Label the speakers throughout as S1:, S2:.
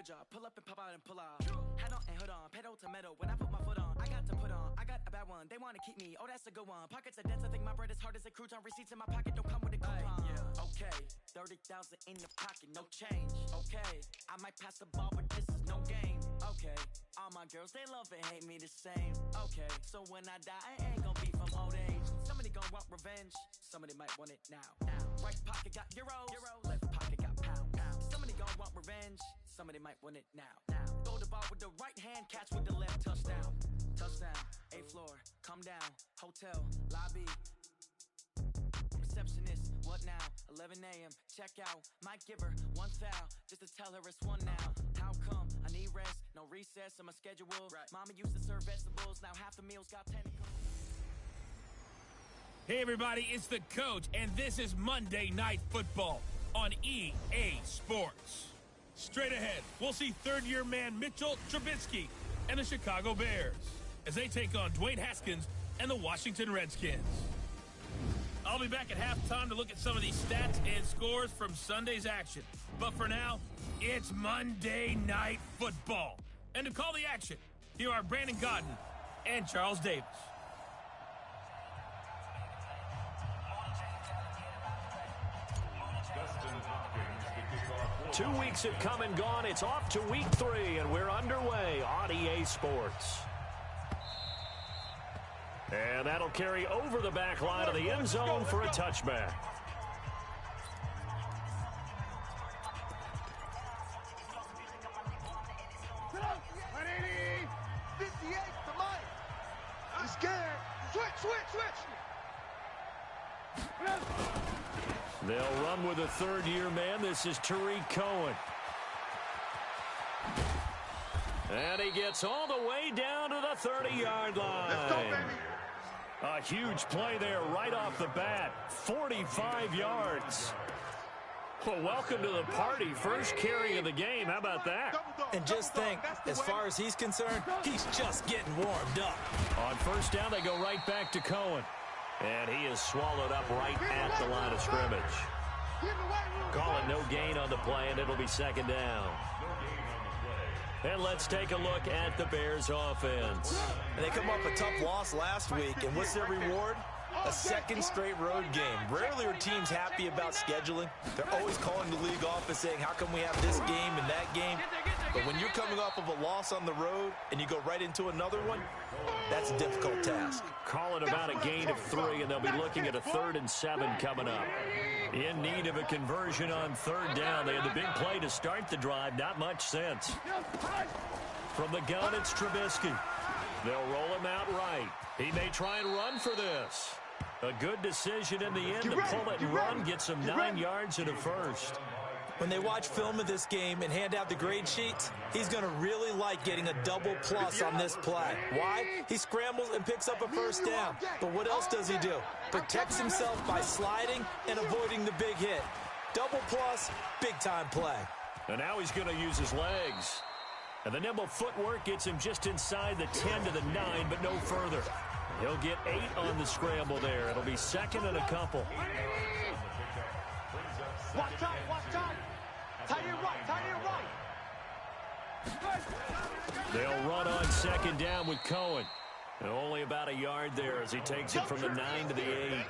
S1: job. Pull up and pop out and pull out. Head on and hood on, pedal to metal. When I put my foot on, I got to put on. I got a bad one, they wanna keep me. Oh, that's a good one. Pockets are dense, I think my bread is hard as a crouton. Receipts in my pocket don't come with a coupon. Yeah. Okay, 30,000 in the pocket, no change. Okay, I might pass the ball, but this is no game. Okay, all my girls, they love and hate me the same. Okay, so when I die, I ain't gon' be from old age. Somebody gon' want revenge, somebody might want it now. Right pocket got euros, left pocket got pounds. Somebody gon' want revenge, somebody might want it now. Throw the ball with the right hand, catch with the left, touchdown. Touchdown, 8th floor, come down, hotel, lobby. Receptionist, what now? 11 a.m., check out. Might give her one foul, just to tell her it's one now. How come? I need rest, no recess in my schedule. Right. Mama used to serve vegetables, now half the meals got tentacles.
S2: Hey everybody, it's the Coach, and this is Monday Night Football on EA Sports. Straight ahead, we'll see third-year man Mitchell Trubisky and the Chicago Bears as they take on Dwayne Haskins and the Washington Redskins. I'll be back at halftime to look at some of these stats and scores from Sunday's action. But for now, it's Monday Night Football. And to call the action, here are Brandon Godden and Charles Davis.
S3: 2 weeks have come and gone. It's off to week 3, and we're underway on EA Sports. And that'll carry over the back line of the end zone for a touchback.
S4: I'm scared. Switch.
S3: They'll run with a third-year man. This is Tariq Cohen. And he gets all the way down to the 30-yard line.
S4: Let's go, baby.
S3: A huge play there right off the bat. 45 yards. Well, welcome to the party. First carry of the game. How about that?
S5: And just think, as far as he's concerned, he's just getting warmed up.
S3: On first down, they go right back to Cohen. And he is swallowed up right at the line of scrimmage. Call it no gain on the play, and it'll be second down. And let's take a look at the Bears offense.
S5: And they come up a tough loss last week, and what's their reward? A second straight road game. Rarely are teams happy about scheduling. They're always calling the league office saying, how come we have this game and that game? But when you're coming off of a loss on the road and you go right into another one, that's a difficult task.
S3: Call it about a gain of 3, and they'll be looking at a 3rd and 7 coming up. In need of a conversion on third down. They had the big play to start the drive. Not much sense. From the gun, it's Trubisky. They'll roll him out right. He may try and run for this. A good decision in the end to pull it and run. Gets him 9 yards and a first.
S5: When they watch film of this game and hand out the grade sheets, he's going to really like getting a double plus on this play. Why? He scrambles and picks up a first down. But what else does he do? Protects himself by sliding and avoiding the big hit. Double plus, big-time play.
S3: And now he's going to use his legs. And the nimble footwork gets him just inside the 10 to the 9, but no further. He'll get 8 on the scramble there. It'll be second and a couple.
S4: Watch out. Tie it right.
S3: They'll run on second down with Cohen. And only about a yard there as he takes it from the 9 to the 8.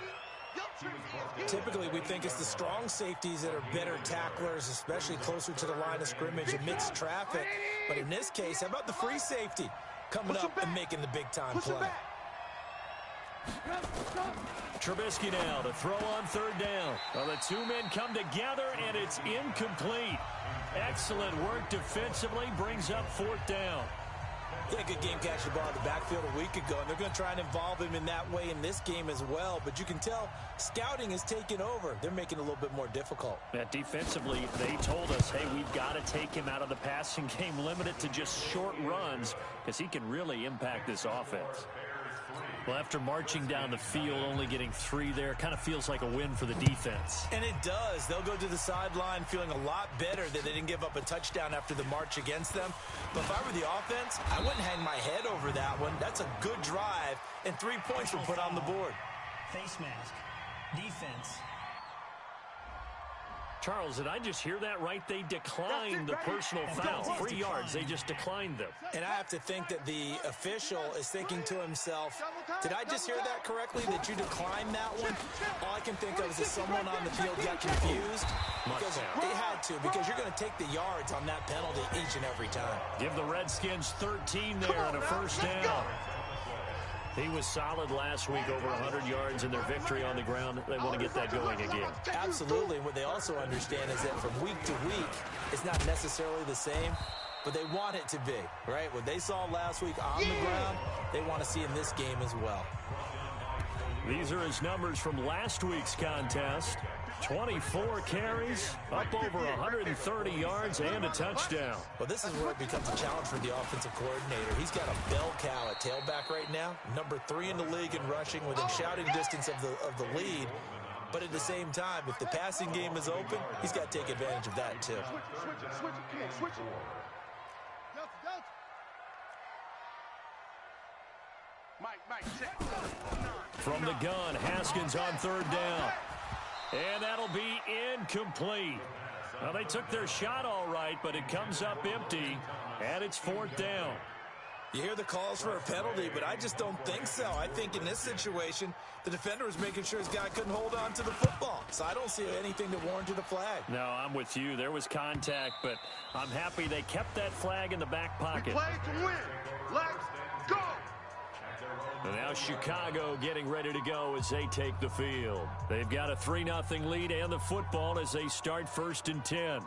S5: Typically, we think it's the strong safeties that are better tacklers, especially closer to the line of scrimmage amidst traffic. But in this case, how about the free safety coming up and making the big-time play?
S3: Trubisky now to throw on third down. Well, the two men come together, and it's incomplete. Excellent work defensively, brings up fourth down.
S5: He had a good game catching the ball in the backfield a week ago, and they're going to try and involve him in that way in this game as well. But you can tell scouting is taking over. They're making it a little bit more difficult.
S3: Defensively, they told us, hey, we've got to take him out of the passing game, limit it to just short runs, because he can really impact this offense. Well, after marching down the field, only getting 3 there, kind of feels like a win for the defense.
S5: And it does. They'll go to the sideline feeling a lot better that they didn't give up a touchdown after the march against them. But if I were the offense, I wouldn't hang my head over that one. That's a good drive, and 3 points were put on the board.
S6: Face mask. Defense.
S3: Charles, did I just hear that right? They declined the personal foul. 3 yards, they just declined them.
S5: And I have to think that the official is thinking to himself, did I just hear that correctly, that you declined that one? All I can think of is that someone on the field got confused. Because they had to, because you're going to take the yards on that penalty each and every time.
S3: Give the Redskins 13 there and a first down. He was solid last week, over 100 yards in their victory on the ground. They want to get that going again.
S5: Absolutely. What they also understand is that from week to week, it's not necessarily the same, but they want it to be, right? What they saw last week on the ground, they want to see in this game as well.
S3: These are his numbers from last week's contest. 24 carries, up over 130 yards, and a touchdown.
S5: Well, this is where it becomes a challenge for the offensive coordinator. He's got a bell cow at tailback right now, number 3 in the league in rushing, within shouting distance of the lead. But at the same time, if the passing game is open, he's got to take advantage of that too.
S4: Switch it. Mike, check.
S3: From the gun, Haskins on 3rd down. And that'll be incomplete. Well, they took their shot all right, but it comes up empty, and it's 4th down.
S5: You hear the calls for a penalty, but I just don't think so. I think in this situation, the defender was making sure his guy couldn't hold on to the football. So I don't see anything that warranted a flag.
S3: No, I'm with you. There was contact, but I'm happy they kept that flag in the back pocket.
S4: We play to win. Let's go.
S3: And now Chicago getting ready to go as they take the field. They've got a 3-0 lead and the football as they start 1st and 10.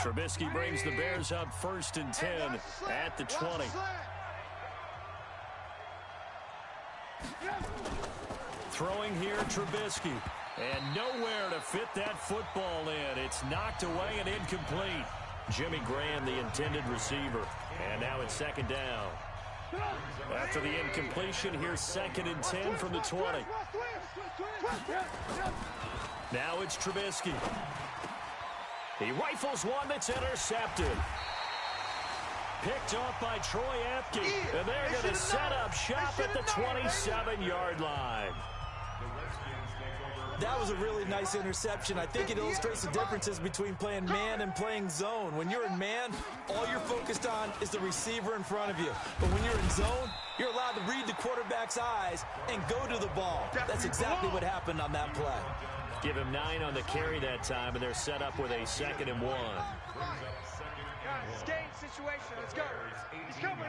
S3: Trubisky brings the Bears up 1st and 10 at the 20. Throwing here, Trubisky. And nowhere to fit that football in. It's knocked away and incomplete. Jimmy Graham, the intended receiver. And now it's 2nd down. After the incompletion, here's 2nd and 10 from the 20. Now it's Trubisky. He rifles one that's intercepted. Picked off by Troy Apke. And they're going to set up shop at the 27-yard line.
S5: That was a really nice interception. I think it illustrates the differences between playing man and playing zone. When you're in man, all you're focused on is the receiver in front of you. But when you're in zone, you're allowed to read the quarterback's eyes and go to the ball. That's exactly what happened on that play.
S3: Give him 9 on the carry that time, and they're set up with a 2nd and 1.
S4: Guys, game situation. Let's go. He's coming.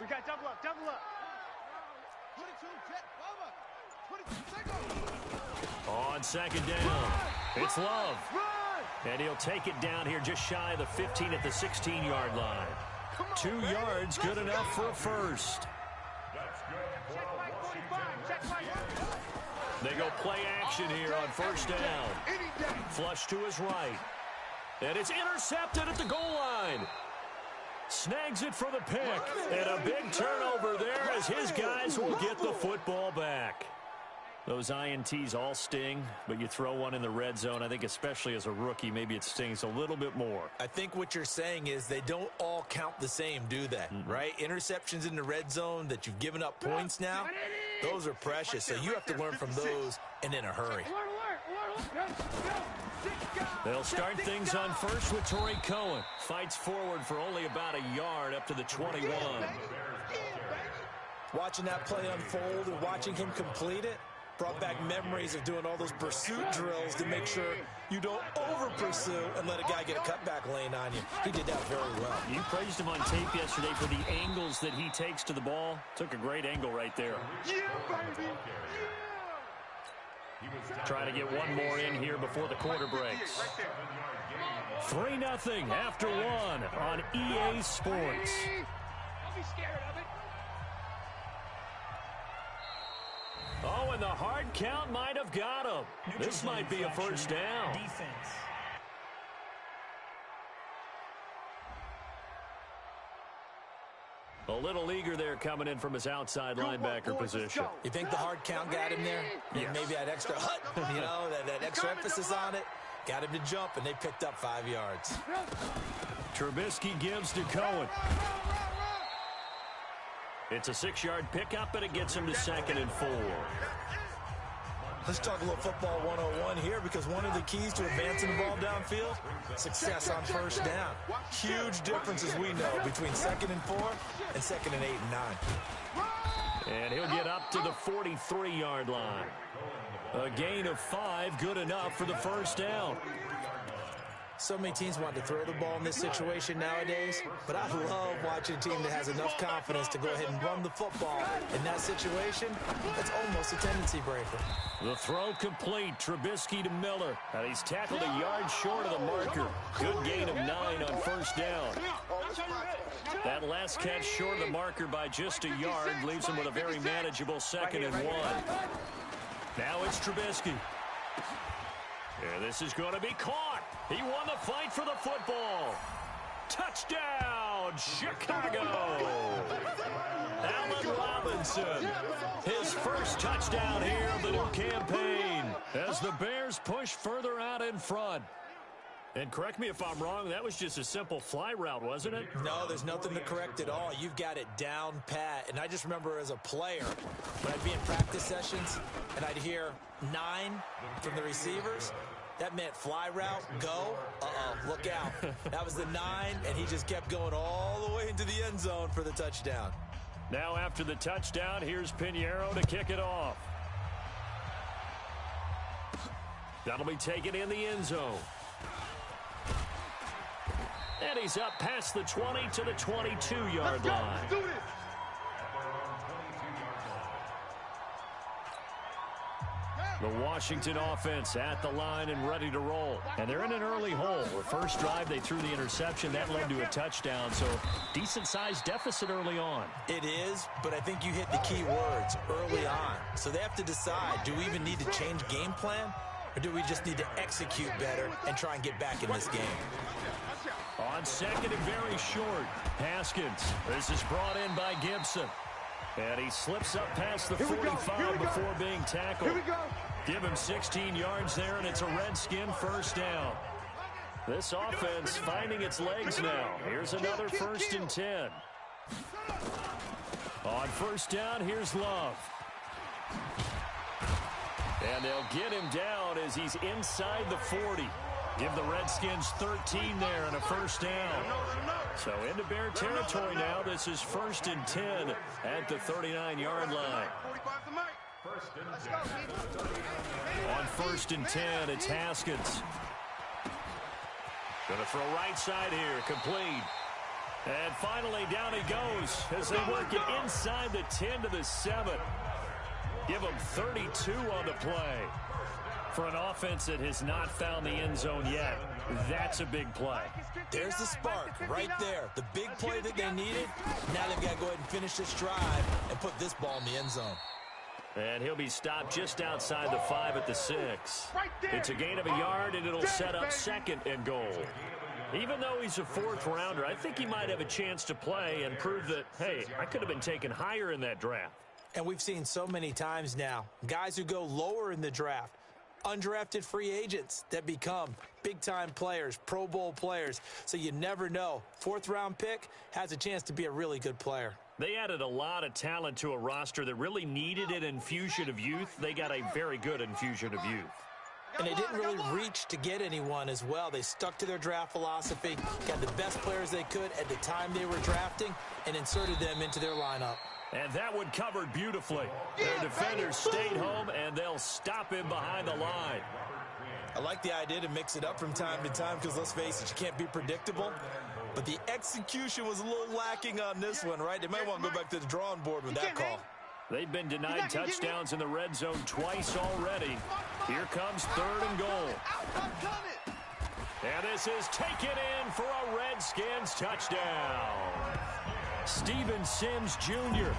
S4: We got double up. 22, jet, over. 22,
S3: on 2nd down, it's Love. And he'll take it down here just shy of the 15 at the 16-yard line. 2 yards, good enough for a first. They go play action here on 1st down. Flush to his right. And it's intercepted at the goal line. Snags it for the pick. And a big turnover there as his guys will get the football back. Those INTs all sting, but you throw one in the red zone, I think especially as a rookie, maybe it stings a little bit more.
S5: I think what you're saying is they don't all count the same, do they? Right? Interceptions in the red zone that you've given up points now, those are precious. So you have to learn from those and in a hurry.
S3: They'll start things on 1st with Torrey Cohen. Fights forward for only about a yard up to the 21.
S5: Watching that play unfold and watching him complete it brought back memories of doing all those pursuit drills to make sure you don't over-pursue and let a guy get a cutback lane on you. He did that very well.
S3: You praised him on tape yesterday for the angles that he takes to the ball. Took a great angle right there.
S4: Yeah, baby.
S3: Trying to get one more in here before the quarter breaks. 3-0 after 1 on EA Sports.
S4: Don't be scared of it.
S3: Oh, and the hard count might have got him. This might be a first down.
S6: Defense.
S3: A little eager there coming in from his outside linebacker position.
S5: You think the hard count got him there?
S3: Yes.
S5: Maybe that extra hut, you know, that extra emphasis on it. Got him to jump, and they picked up 5 yards.
S3: Trubisky gives to Cohen. It's a 6-yard pickup, and it gets him to 2nd and 4.
S5: Let's talk a little football 101 here, because one of the keys to advancing the ball downfield, success on first down. Huge difference, as we know, between 2nd and 4 and 2nd and 8 and 9.
S3: And he'll get up to the 43-yard line. A gain of 5, good enough for the first down.
S5: So many teams want to throw the ball in this situation nowadays, but I love watching a team that has enough confidence to go ahead and run the football. In that situation, that's almost a tendency breaker.
S3: The throw complete. Trubisky to Miller. And he's tackled a yard short of the marker. Good gain of 9 on first down. That last catch short of the marker by just a yard leaves him with a very manageable 2nd and 1. Now it's Trubisky. And this is going to be caught. He won the fight for the football. Touchdown, Chicago. Allen Robinson. His first touchdown here of the new campaign as the Bears push further out in front. And correct me if I'm wrong, that was just a simple fly route, wasn't it?
S5: No, there's nothing to correct at all. You've got it down pat. And I just remember as a player, when I'd be in practice sessions and I'd hear 9 from the receivers, that meant fly route, go, look out. That was the 9, and he just kept going all the way into the end zone for the touchdown.
S3: Now after the touchdown, here's Pinheiro to kick it off. That'll be taken in the end zone. And he's up past the 20 to the 22-yard line.
S4: Let's do this.
S3: The Washington offense at the line and ready to roll. And they're in an early hole. The first drive, they threw the interception. That led to a touchdown, so decent-sized deficit early on.
S5: It is, but I think you hit the key words early on. So they have to decide, do we even need to change game plan, or do we just need to execute better and try and get back in this game?
S3: On 2nd and very short, Haskins. This is brought in by Gibson. And he slips up past the 45 before being tackled.
S4: Here we go.
S3: Give him 16 yards there, and it's a Redskin first down. This offense finding its legs now. Here's another 1st and 10. On first down, here's Love. And they'll get him down as he's inside the 40. Give the Redskins 13 there and a first down. So into Bear territory now. This is 1st and 10 at the 39-yard line. On 1st and 10, it's Haskins. Going to throw right side here, complete. And finally down he goes as they work it inside the 10 to the 7. Give him 32 on the play. For an offense that has not found the end zone yet, that's a big play.
S5: There's the spark right there. The big play that they needed. Now they've got to go ahead and finish this drive and put this ball in the end zone.
S3: And he'll be stopped just outside the 5 at the 6. It's a gain of a yard, and it'll set up 2nd and goal. Even though he's a 4th rounder, I think he might have a chance to play and prove that, hey, I could have been taken higher in that draft.
S5: And we've seen so many times now, guys who go lower in the draft, undrafted free agents that become big-time players, Pro Bowl players. So you never know. 4th-round pick has a chance to be a really good player.
S3: They added a lot of talent to a roster that really needed an infusion of youth. They got a very good infusion of youth.
S5: And they didn't really reach to get anyone as well. They stuck to their draft philosophy, got the best players they could at the time they were drafting, and inserted them into their lineup.
S3: And that one covered beautifully. Their defenders stayed home, and they'll stop him behind the line.
S5: I like the idea to mix it up from time to time because, let's face it, you can't be predictable. But the execution was a little lacking on this one, right? They might want to go back to the drawing board with that call.
S3: They've been denied touchdowns in the red zone twice already. Here comes 3rd and goal. And this is taken in for a Redskins touchdown. Steven Sims Jr.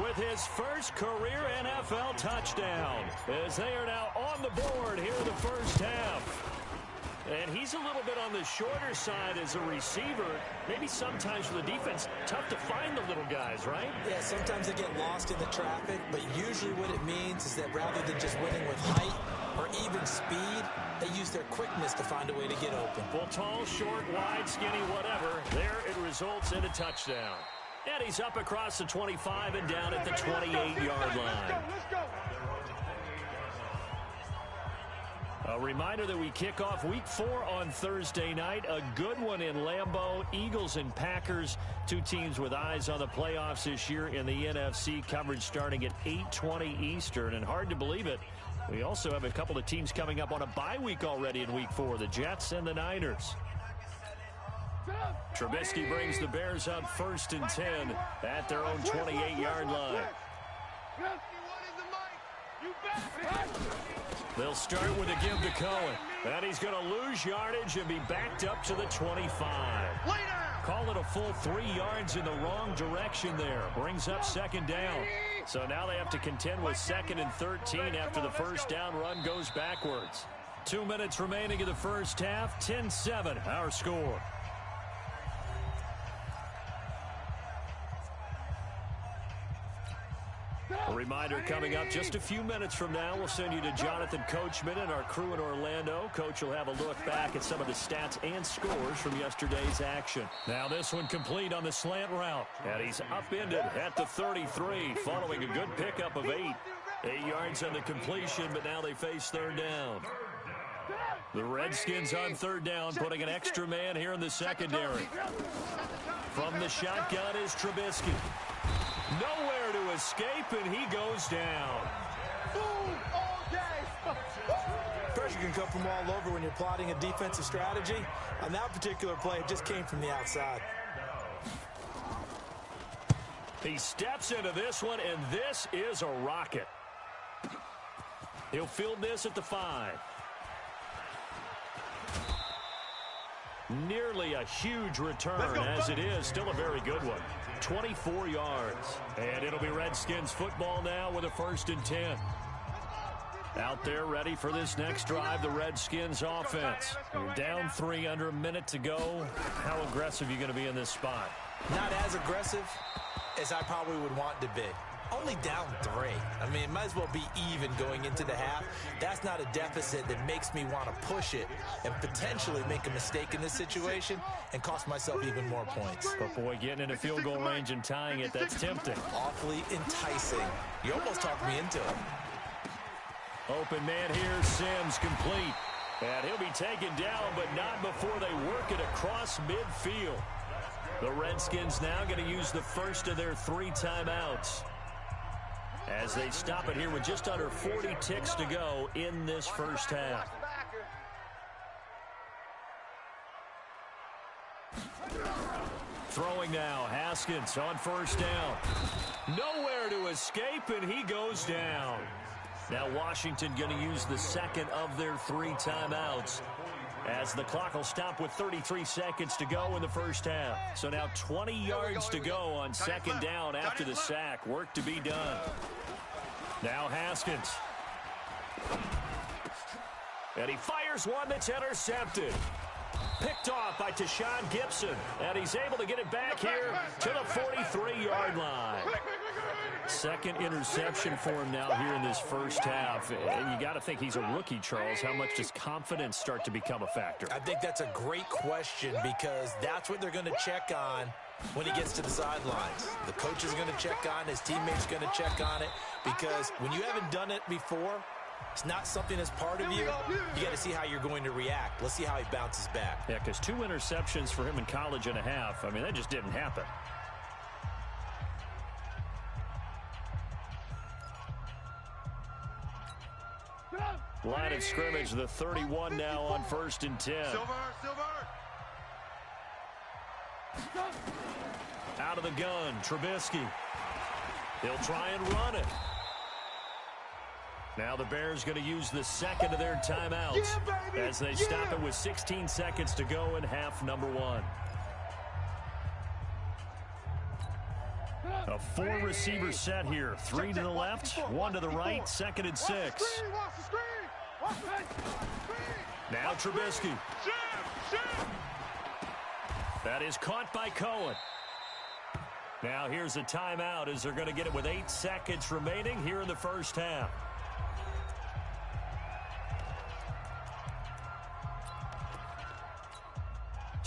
S3: with his first career NFL touchdown as they are now on the board here in the first half. And he's a little bit on the shorter side as a receiver. Maybe sometimes for the defense, tough to find the little guys, right?
S5: Yeah, sometimes they get lost in the traffic, but usually what it means is that rather than just winning with height or even speed, they use their quickness to find a way to get open.
S3: Well, tall, short, wide, skinny, whatever, there it results in a touchdown. And he's up across the 25 and down at the 28-yard line. A reminder that we kick off Week 4 on Thursday night. A good one in Lambeau. Eagles and Packers, two teams with eyes on the playoffs this year in the NFC. Coverage starting at 8:20 Eastern. And hard to believe it, we also have a couple of teams coming up on a bye week already in Week 4, the Jets and the Niners. Trubisky brings the Bears up 1st and 10 at their own 28-yard line. They'll start with a give to Cohen. And he's going to lose yardage and be backed up to the 25. Call it a full 3 yards in the wrong direction there. Brings up 2nd down. So now they have to contend with 2nd and 13 after the first down run goes backwards. 2 minutes remaining in the first half. 10-7 our score. A reminder coming up just a few minutes from now, we'll send you to Jonathan Coachman and our crew in Orlando. Coach will have a look back at some of the stats and scores from yesterday's action. Now this one complete on the slant route. And he's upended at the 33 following a good pickup of 8. 8 yards on the completion, but now they face 3rd down. The Redskins on 3rd down, putting an extra man here in the secondary. From the shotgun is Trubisky. Nowhere to escape, and he goes down.
S5: Pressure can come from all over when you're plotting a defensive strategy. On that particular play, it just came from the outside.
S3: He steps into this one, and this is a rocket. He'll field this at the 5. Nearly a huge return, as it is still a very good one. 24 yards. And it'll be Redskins football now with a 1st and 10. Out there ready for this next drive, the Redskins offense. You're down 3 under a minute to go. How aggressive are you going to be in this spot?
S5: Not as aggressive as I probably would want to be. Only down 3. I mean, it might as well be even going into the half. That's not a deficit that makes me want to push it and potentially make a mistake in this situation and cost myself even more points.
S3: But, boy, getting into field goal range and tying it, that's tempting.
S5: Awfully enticing. You almost talked me into it.
S3: Open man here, Sims complete. And he'll be taken down, but not before they work it across midfield. The Redskins now going to use the first of their 3 timeouts as they stop it here with just under 40 ticks to go in this first half. Throwing now, Haskins on 1st down. Nowhere to escape, and he goes down. Now Washington going to use the 2nd of their 3 timeouts as the clock will stop with 33 seconds to go in the first half. So now 20 yards to go on 2nd down after the sack. Work to be done. Now Haskins. And he fires one that's intercepted. Picked off by Tashawn Gibson. And he's able to get it back here to the 43-yard line. 2nd interception for him now here in this first half. And you got to think he's a rookie, Charles. How much does confidence start to become a factor?
S5: I think that's a great question because that's what they're going to check on when he gets to the sidelines. The coach is going to check on, his teammates are going to check on it, because when you haven't done it before, it's not something that's part of you. You got to see how you're going to react. Let's see how he bounces back.
S3: Yeah, because 2 interceptions for him in college and a half. I mean, that just didn't happen. Line of scrimmage, the 31 now on 1st and 10. Out of the gun, Trubisky. He'll try and run it. Now the Bears going to use the 2nd of their timeouts as they stop it with 16 seconds to go in half number 1. A 4-receiver set here. 3 to the left, 1 to the right, 2nd and 6. Now Trubisky. That is caught by Cohen. Now here's a timeout as they're going to get it with 8 seconds remaining here in the first half.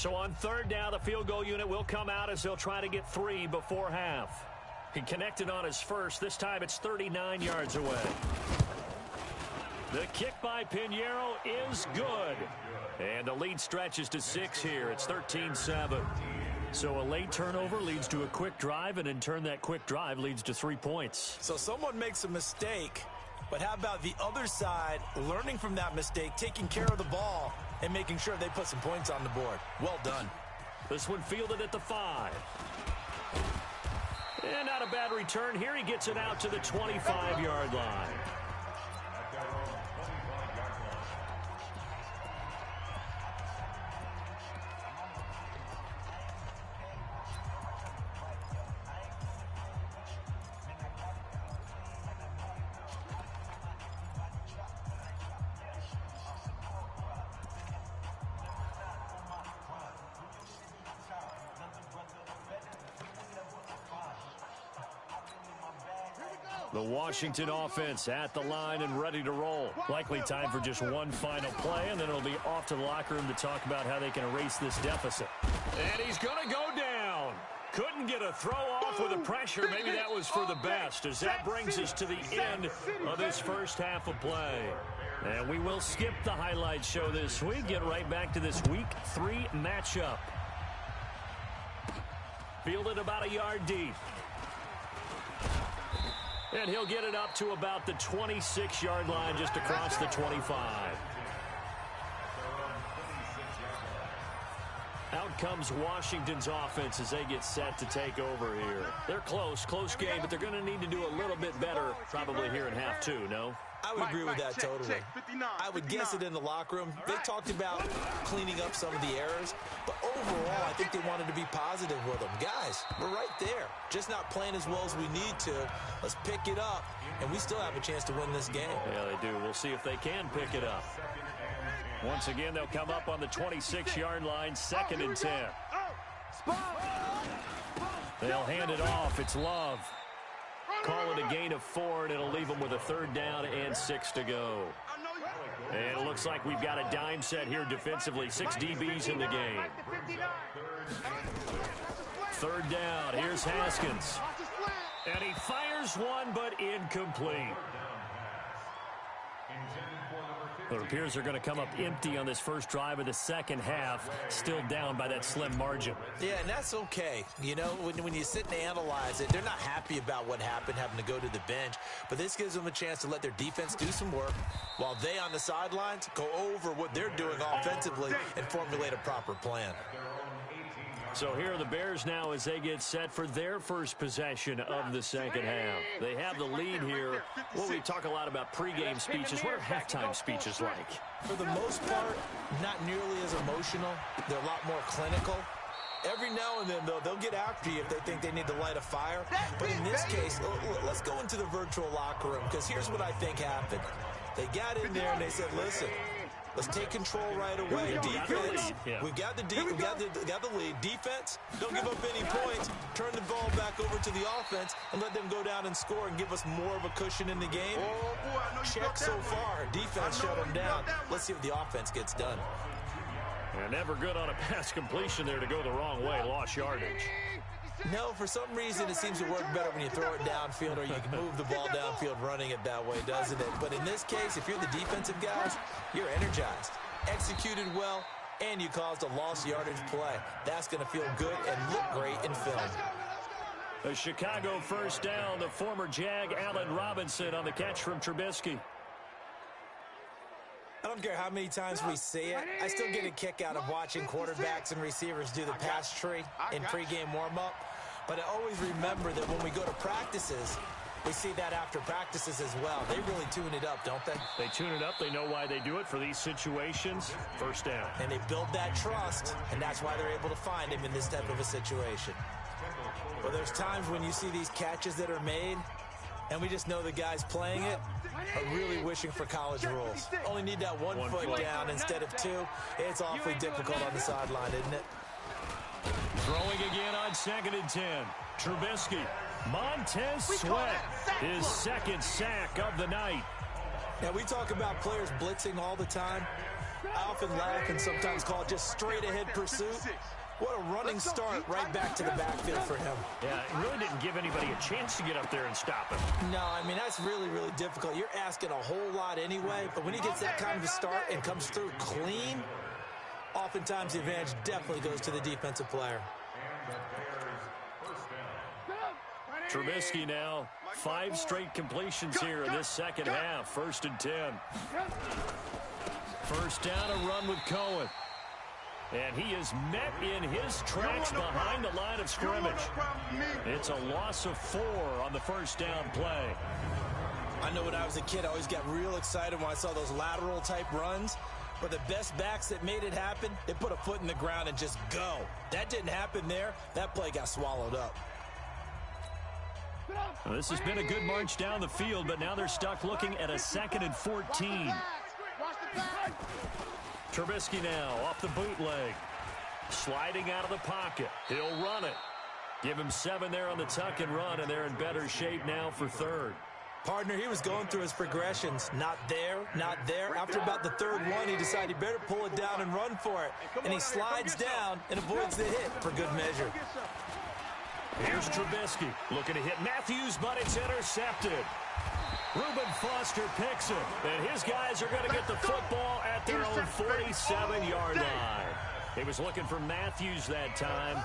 S3: So on third down, the field goal unit will come out as they'll try to get 3 before half. He connected on his first. This time it's 39 yards away. The kick by Pinheiro is good. And the lead stretches to 6 here. It's 13-7. So a late turnover leads to a quick drive, and in turn that quick drive leads to 3 points.
S5: So someone makes a mistake, but how about the other side learning from that mistake, taking care of the ball, and making sure they put some points on the board? Well done.
S3: This one fielded at the 5. And not a bad return. Here he gets it out to the 25-yard line. The Washington offense at the line and ready to roll. Likely time for just one final play, and then it'll be off to the locker room to talk about how they can erase this deficit. And he's going to go down. Couldn't get a throw off with the pressure. Maybe that was for the best, as that brings us to the end of this first half of play. And we will skip the highlight show this week. Get right back to this Week 3 matchup. Fielded about a yard deep. And he'll get it up to about the 26-yard line, just across the 25. Out comes Washington's offense as they get set to take over here. They're close game, but they're going to need to do a little bit better probably here in half 2, no?
S5: I would agree with that totally. I would guess it in the locker room. They talked about cleaning up some of the errors, but overall, I think they wanted to be positive with them. Guys, we're right there. Just not playing as well as we need to. Let's pick it up, and we still have a chance to win this game.
S3: Yeah, they do. We'll see if they can pick it up. Once again, they'll come up on the 26-yard line, 2nd and 10. They'll hand it off. It's Love. Call it a gain of 4, and it'll leave them with a 3rd down and 6 to go. And it looks like we've got a dime set here defensively. 6 DBs in the game. 3rd down. Here's Haskins. And he fires one, but incomplete. It appears they're going to come up empty on this first drive of the second half, still down by that slim margin.
S5: Yeah, and that's okay. You know, when you sit and analyze it, they're not happy about what happened, having to go to the bench. But this gives them a chance to let their defense do some work while they on the sidelines go over what they're doing offensively and formulate a proper plan.
S3: So here are the Bears now as they get set for their first possession of the second half. They have the lead here. Well, we talk a lot about pregame speeches. What are halftime speeches like?
S5: For the most part, not nearly as emotional. They're a lot more clinical. Every now and then, though, they'll get after you if they think they need to light a fire. But in this case, let's go into the virtual locker room, because here's what I think happened. They got in there and they said, listen, let's take control right away. Defense, we've got the lead. Defense, don't give up any points. Turn the ball back over to the offense and let them go down and score and give us more of a cushion in the game. Check so far. Defense shut them down. Let's see if the offense gets done.
S3: And never good on a pass completion there to go the wrong way. Lost yardage.
S5: No, for some reason it seems to work better when you throw it downfield, or you can move the ball downfield running it that way, doesn't it? But in this case, if you're the defensive guys, you're energized, executed well, and you caused a lost yardage play. That's going to feel good and look great in film.
S3: A Chicago first down. The former Jag, Allen Robinson, on the catch from Trubisky.
S5: I don't care how many times we see it. I still get a kick out of watching quarterbacks and receivers do the pass tree in pregame warm-up. But I always remember that when we go to practices, we see that after practices as well. They really tune it up, don't they?
S3: They tune it up. They know why they do it for these situations. First down.
S5: And they build that trust, and that's why they're able to find him in this type of a situation. But there's times when you see these catches that are made, and we just know the guys playing it are really wishing for college rules. Only need that one foot down instead of 2. It's awfully difficult on the sideline, isn't it?
S3: Throwing again on 2nd and 10. Trubisky. Montez Sweat, his 2nd sack of the night.
S5: Now, we talk about players blitzing all the time. I often laugh and sometimes call it just straight-ahead pursuit. What a running start right back to the backfield for him.
S3: Yeah, it really didn't give anybody a chance to get up there and stop him.
S5: No, I mean, that's really, really difficult. You're asking a whole lot anyway, but when he gets that kind of a start and comes through clean, oftentimes the advantage definitely goes to the defensive player.
S3: Trubisky now, 5 straight completions here in this second half. 1st and 10. First down, a run with Cohen. And he is met in his tracks behind the line of scrimmage. It's a loss of 4 on the first down play.
S5: I know when I was a kid, I always got real excited when I saw those lateral type runs. But the best backs that made it happen, they put a foot in the ground and just go. That didn't happen there. That play got swallowed up.
S3: Well, this has been a good march down the field, but now they're stuck looking at a 2nd and 14. Trubisky now off the bootleg. Sliding out of the pocket. He'll run it. Give him 7 there on the tuck and run, and they're in better shape now for 3rd.
S5: Partner, he was going through his progressions. Not there, not there. After about the 3rd one, he decided he better pull it down and run for it. And he slides down and avoids the hit for good measure.
S3: Here's Trubisky looking to hit Matthews, but it's intercepted. Reuben Foster picks it, and his guys are going to get the football at their own 47-yard line. He was looking for Matthews that time.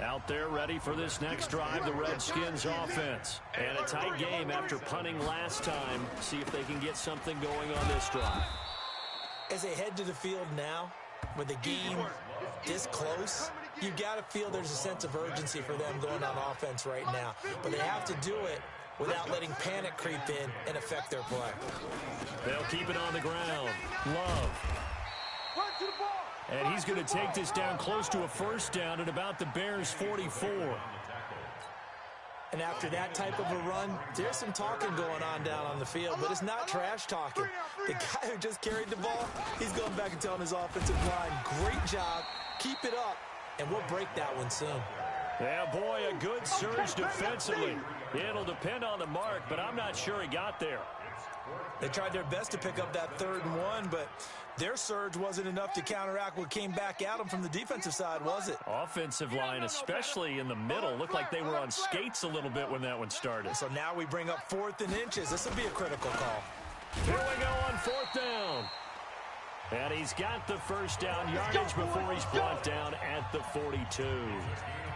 S3: Out there ready for this next drive, the Redskins offense. And a tight game after punting last time. See if they can get something going on this drive.
S5: As they head to the field now, with the game this close, you got to feel there's a sense of urgency for them going on offense right now. But they have to do it without letting panic creep in and affect their play.
S3: They'll keep it on the ground. Love. And he's going to take this down close to a first down at about the Bears' 44.
S5: And after that type of a run, there's some talking going on down on the field, but it's not trash talking. The guy who just carried the ball, he's going back and telling his offensive line, great job, keep it up, and we'll break that one soon.
S3: Yeah, boy, a good surge defensively. It'll depend on the mark, but I'm not sure he got there.
S5: They tried their best to pick up that 3rd and 1, but their surge wasn't enough to counteract what came back at them from the defensive side, was it?
S3: Offensive line, especially in the middle, looked like they were on skates a little bit when that one started.
S5: So now we bring up 4th and inches. This will be a critical call.
S3: Here we go on 4th down. And he's got the first down yardage before he's brought down at the 42.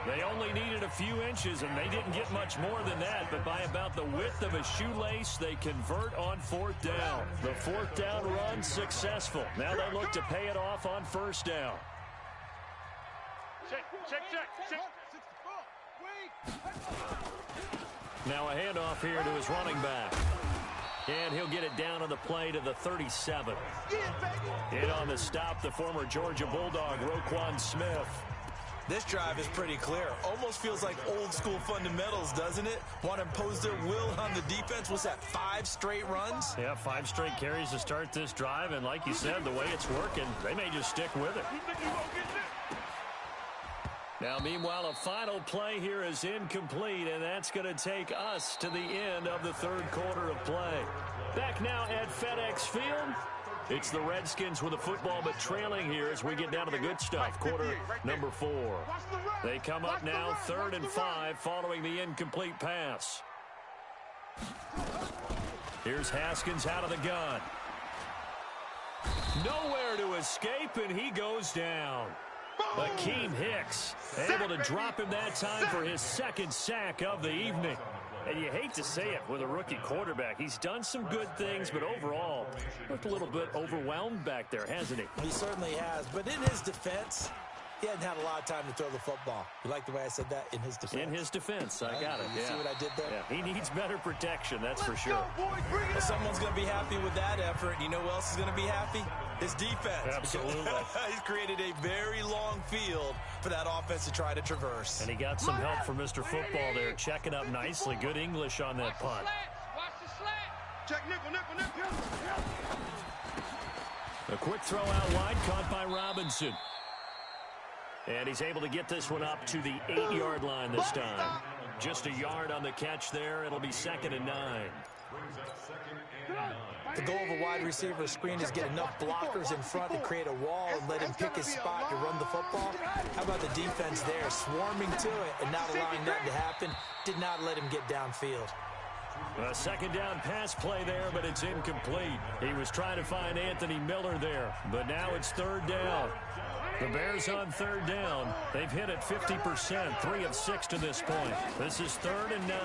S3: They only needed a few inches, and they didn't get much more than that. But by about the width of a shoelace, they convert on 4th down. The 4th down run successful. Now they look to pay it off on 1st down.
S4: Check.
S3: Now a handoff here to his running back. And he'll get it down on the play to the 37. In on the stop, the former Georgia Bulldog, Roquan Smith.
S5: This drive is pretty clear. Almost feels like old school fundamentals, doesn't it? Want to impose their will on the defense. What's that, 5 straight runs?
S3: Yeah, 5 straight carries to start this drive. And like you said, the way it's working, they may just stick with it. Now, meanwhile, a final play here is incomplete, and that's going to take us to the end of the 3rd quarter of play. Back now at FedEx Field. It's the Redskins with the football, but trailing here as we get down to the good stuff. Quarter number 4. They come up now 3rd and 5 following the incomplete pass. Here's Haskins out of the gun. Nowhere to escape, and he goes down. Akeem Hicks able to drop him that time for his 2nd sack of the evening. And you hate to say it with a rookie quarterback. He's done some good things, but overall, looked a little bit overwhelmed back there, hasn't he?
S5: He certainly has. But in his defense, he hadn't had a lot of time to throw the football. You like the way I said that? In his defense.
S3: In his defense. I got it.
S5: You see what I did there?
S3: Yeah, he needs better protection, that's for sure.
S5: Well, someone's going to be happy with that effort. You know who else is going to be happy? His defense.
S3: Absolutely.
S5: He's created a very long field for that offense to try to traverse.
S3: And he got some help from Mr. Football there, checking up nicely. Good English on that punt.
S4: Watch the slant. Check nickel.
S3: A quick throw out wide, caught by Robinson. And he's able to get this one up to the 8-yard line this time. Just a yard on the catch there. It'll be 2nd and 9.
S5: The goal of a wide receiver screen is get enough blockers in front to create a wall and let him pick his spot to run the football. How about the defense there, swarming to it and not allowing that to happen? Did not let him get downfield.
S3: A 2nd down pass play there, but it's incomplete. He was trying to find Anthony Miller there, but now it's 3rd down. The Bears on 3rd down. They've hit it 50%, 3 of 6 to this point. This is 3rd and 9.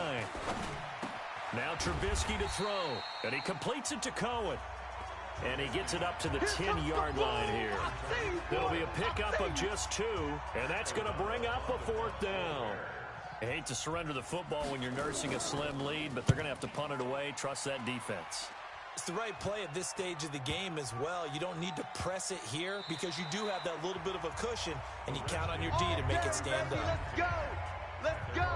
S3: Now Trubisky to throw, and he completes it to Cohen. And he gets it up to the 10-yard line here. It'll be a pickup of just 2, and that's going to bring up a 4th down. I hate to surrender the football when you're nursing a slim lead, but they're going to have to punt it away. Trust that defense.
S5: It's the right play at this stage of the game as well. You don't need to press it here because you do have that little bit of a cushion, and you count on your D to make it stand up.
S4: Let's go! Let's go!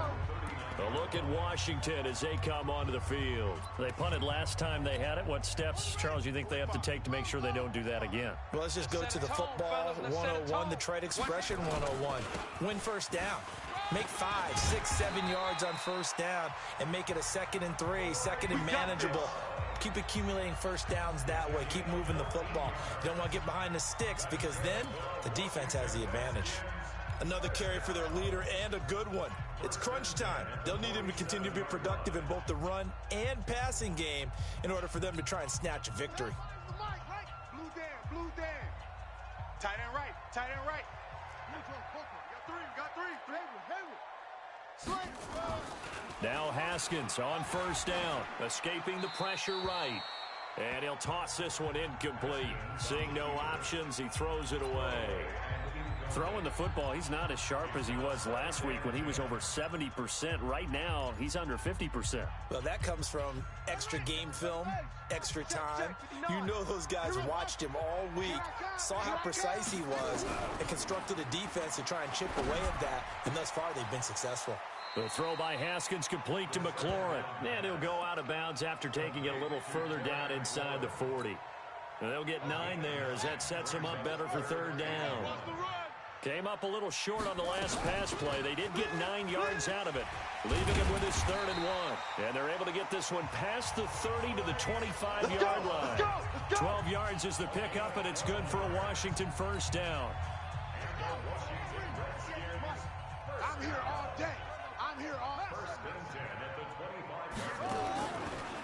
S3: A look at Washington as they come onto the field. They punted last time they had it. What steps, Charles, you think they have to take to make sure they don't do that again?
S5: Well, let's just go to the football 101, the trite expression 101. Win first down. Make 5, 6, 7 yards on first down and make it a 2nd and 3, 2nd and manageable. Keep accumulating first downs that way. Keep moving the football. You don't want to get behind the sticks because then the defense has the advantage. Another carry for their leader and a good one. It's crunch time. They'll need him to continue to be productive in both the run and passing game in order for them to try and snatch a victory.
S4: Blue down. Tight end right. Got three.
S3: Now Haskins on first down, escaping the pressure right. And he'll toss this one incomplete. Seeing no options, he throws it away. Throwing the football, he's not as sharp as he was last week when he was over 70%. Right now, he's under 50%.
S5: Well, that comes from extra game film, extra time. You know those guys watched him all week, saw how precise he was, and constructed a defense to try and chip away at that. And thus far, they've been successful.
S3: The throw by Haskins complete to McLaurin. And he'll go out of bounds after taking it a little further down inside the 40. And they'll get 9 there as that sets him up better for 3rd down. Came up a little short on the last pass play. They did get 9 yards out of it, leaving him with his 3rd and 1. And they're able to get this one past the 30 to the 25-yard line. 12 yards is the pickup, and it's good for a Washington first down.
S4: I'm here all day.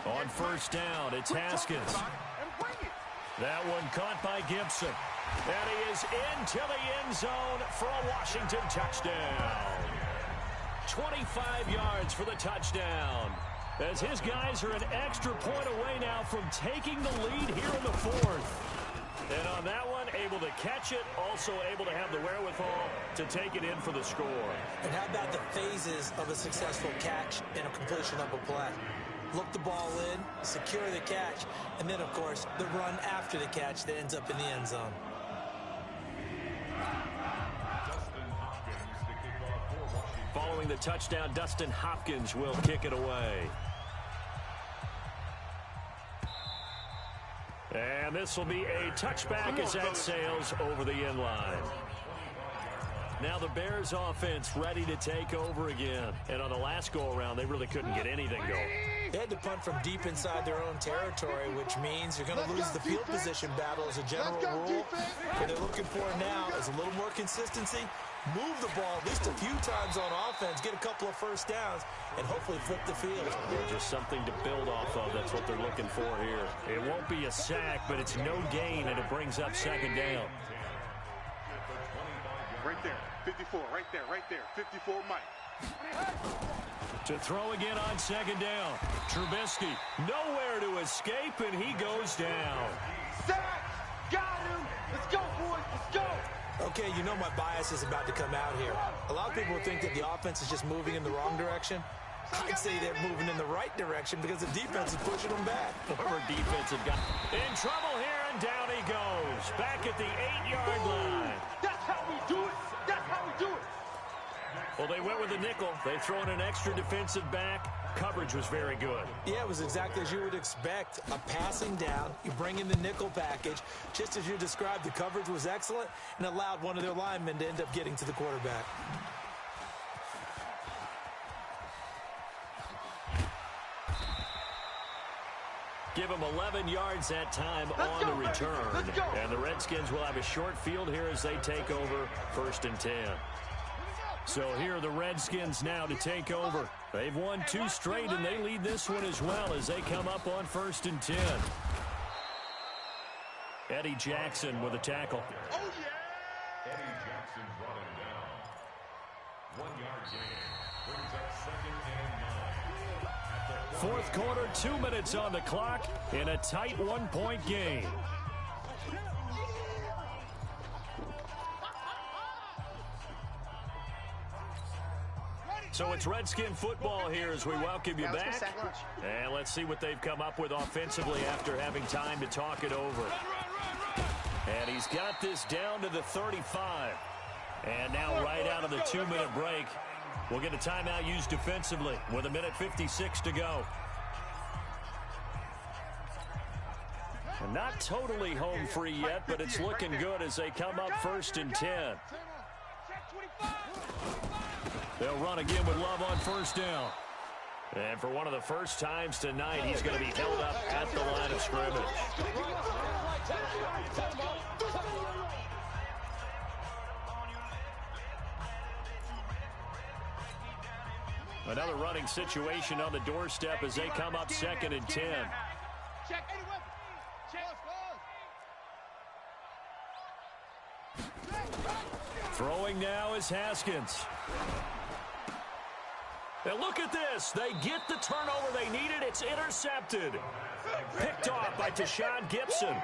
S3: On first down, it's Haskins. That one caught by Gibson. And he is into the end zone for a Washington touchdown. 25 yards for the touchdown. As his guys are an extra point away now from taking the lead here in the 4th. And on that one, able to catch it, also able to have the wherewithal to take it in for the score.
S5: And how about the phases of a successful catch and a completion of a play? Look the ball in, secure the catch, and then, of course, the run after the catch that ends up in the end zone.
S3: Following the touchdown, Dustin Hopkins will kick it away. And this will be a touchback as that sails over the end line. Now the Bears offense ready to take over again. And on the last go-around, they really couldn't get anything going.
S5: They had to punt from deep inside their own territory, which means you're going to lose the field position battle as a general rule. What they're looking for now is a little more consistency. Move the ball at least a few times on offense, get a couple of first downs, and hopefully flip the field.
S3: Yeah, just something to build off of. That's what they're looking for here. It won't be a sack, but it's no gain, and it brings up 2nd down.
S4: Right there, 54, right there, 54 Mike.
S3: To throw again on 2nd down. Trubisky, nowhere to escape, and he goes down.
S4: Sack! Got him! Let's go, boys, let's go!
S5: Okay, you know my bias is about to come out here. A lot of people think that the offense is just moving in the wrong direction. I'd say they're moving in the right direction because the defense is pushing them back.
S3: Former defensive guy in trouble here, and down he goes. Back at the 8-yard line.
S4: That's how we do it! That's how we do it!
S3: Well, they went with a nickel. They throw in an extra defensive back. Coverage was very good.
S5: Yeah, it was exactly as you would expect. A passing down, you bring in the nickel package. Just as you described, the coverage was excellent and allowed one of their linemen to end up getting to the quarterback.
S3: Give him 11 yards that time on the return. And the Redskins will have a short field here as they take over 1st and 10. So here are the Redskins now to take over. They've won 2 straight, and they lead this one as well as they come up on 1st and 10. Eddie Jackson with a tackle.
S6: Oh, yeah! Eddie Jackson brought him down. 1-yard gain. Brings up 2nd and 9.
S3: Fourth quarter, 2 minutes on the clock in a tight 1-point game. So it's Redskin football here as we welcome you back. And let's see what they've come up with offensively after having time to talk it over. And he's got this down to the 35. And now right out of the 2-minute break, we'll get a timeout used defensively with 1:56 to go. And not totally home free yet, but it's looking good as they come up 1st and 10. They'll run again with Love on 1st down. And for one of the first times tonight, he's going to be held up at the line of scrimmage. Another running situation on the doorstep as they come up 2nd and 10. Throwing now is Haskins. And look at this. They get the turnover they needed. It's intercepted. Picked off by Tashawn Gibson.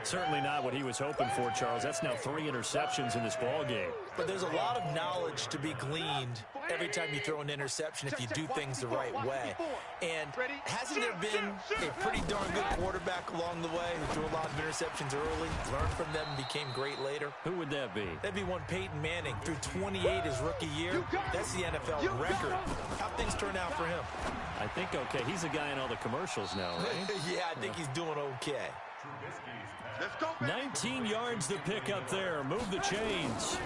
S3: Certainly not what he was hoping for, Charles. That's now 3 interceptions in this ball game.
S5: But there's a lot of knowledge to be gleaned every time you throw an interception if you do things the right way. And hasn't there been a pretty darn good quarterback along the way who threw a lot of interceptions early, learned from them, and became great later?
S3: Who would that be?
S5: That'd be one Peyton Manning. Threw 28 his rookie year. That's the NFL record. How things turn out for him?
S3: I think okay. He's a guy in all the commercials now, right?
S5: Yeah, I think he's doing okay.
S3: 19 yards to pick up there. Move the chains.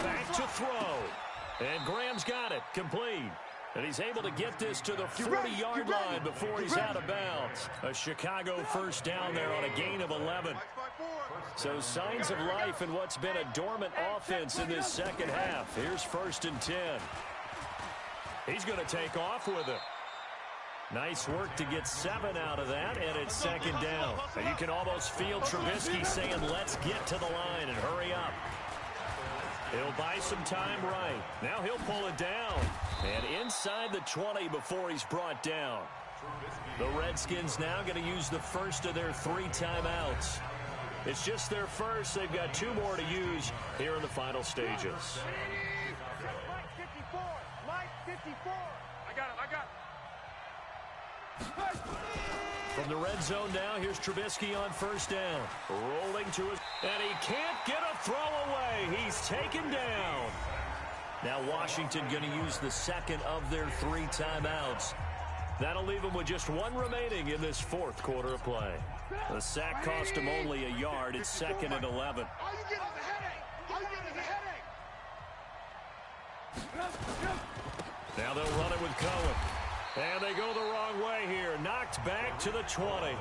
S3: Back to throw. And Graham's got it. Complete. And he's able to get this to the 40-yard line before he's out of bounds. A Chicago 1st down there on a gain of 11. So signs of life in what's been a dormant offense in this second half. Here's 1st and 10. He's going to take off with it. Nice work to get 7 out of that, and it's 2nd down. And you can almost feel Trubisky saying, let's get to the line and hurry up. He'll buy some time right. Now he'll pull it down. And inside the 20 before he's brought down. The Redskins now going to use the first of their 3 timeouts. It's just their first. They've got 2 more to use here in the final stages.
S4: Mike 54. Mike 54. I got him.
S3: From the red zone now, here's Trubisky on 1st down. Rolling to his... And he can't get a throw away. He's taken down. Now Washington going to use the 2nd of their 3 timeouts. That'll leave them with just 1 remaining in this 4th quarter of play. The sack cost him only a yard. It's 2nd and 11.
S4: All you get is a headache. All you get is a headache.
S3: Now they'll run it with Cohen. And they go the wrong way here. Knocked back to the 20.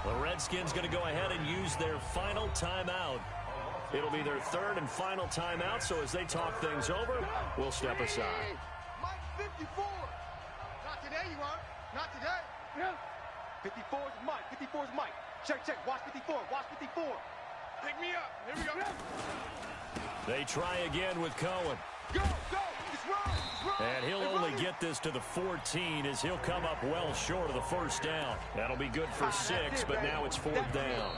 S3: The Redskins going to go ahead and use their final timeout. It'll be their 3rd and final timeout, so as they talk things over, we'll step aside.
S4: Mike 54. Not today, you are. Not today. 54 is Mike. 54 is Mike. Check. Watch 54. Watch 54. Pick me up. Here we go.
S3: They try again with Cohen.
S4: Go. It's wrong.
S3: And he'll only get this to the 14 as he'll come up well short of the 1st down. That'll be good for 6, but now it's 4th down.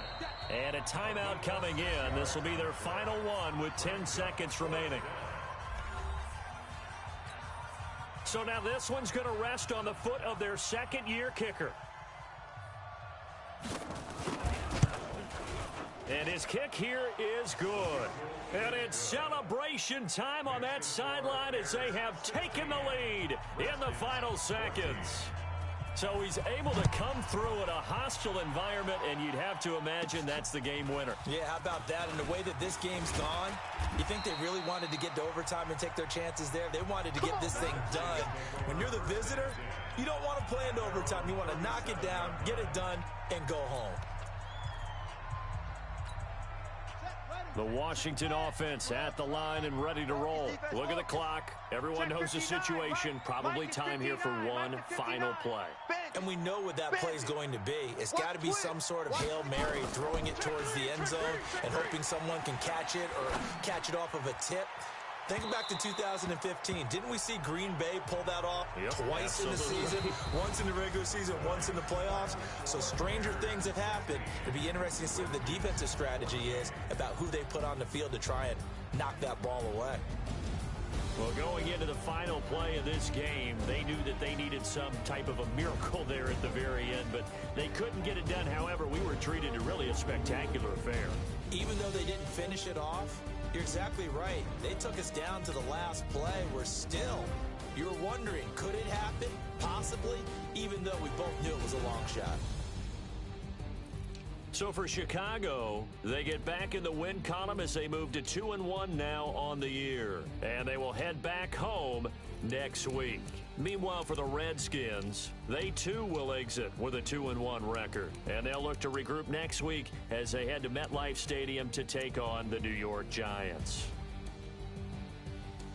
S3: And a timeout coming in. This will be their final one with 10 seconds remaining. So now this one's going to rest on the foot of their 2nd-year kicker. And his kick here is good. And it's celebration time on that sideline as they have taken the lead in the final seconds. So he's able to come through in a hostile environment, and you'd have to imagine that's the game winner.
S5: Yeah, how about that? And the way that this game's gone, you think they really wanted to get to overtime and take their chances there? They wanted to get this thing done. When you're the visitor, You don't want to play into overtime. You want to knock it down, get it done, and go home.
S3: The Washington offense at the line and ready to roll. Look at the clock. Everyone knows the situation. Probably time here for one final play.
S5: And we know what that play is going to be. It's got to be some sort of Hail Mary, throwing it towards the end zone and hoping someone can catch it or catch it off of a tip. Think back to 2015. Didn't we see Green Bay pull that off twice in the season? Once in the regular season, once in the playoffs. So stranger things have happened. It'll be interesting to see what the defensive strategy is about who they put on the field to try and knock that ball away.
S3: Well, going into the final play of this game, they knew that they needed some type of a miracle there at the very end, but they couldn't get it done. However, we were treated to really a spectacular affair.
S5: Even though they didn't finish it off, you're exactly right. They took us down to the last play. We're still, you were wondering, could it happen? Possibly, even though we both knew it was a long shot.
S3: So for Chicago, they get back in the win column as they move to 2-1 now on the year. And they will head back home next week. Meanwhile, for the Redskins, they too will exit with a 2-1 record. And they'll look to regroup next week as they head to MetLife Stadium to take on the New York Giants.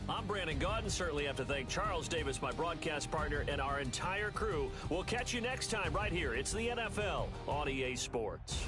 S3: I'm Brandon Gaudin. Certainly have to thank Charles Davis, my broadcast partner, and our entire crew. We'll catch you next time right here. It's the NFL on EA Sports.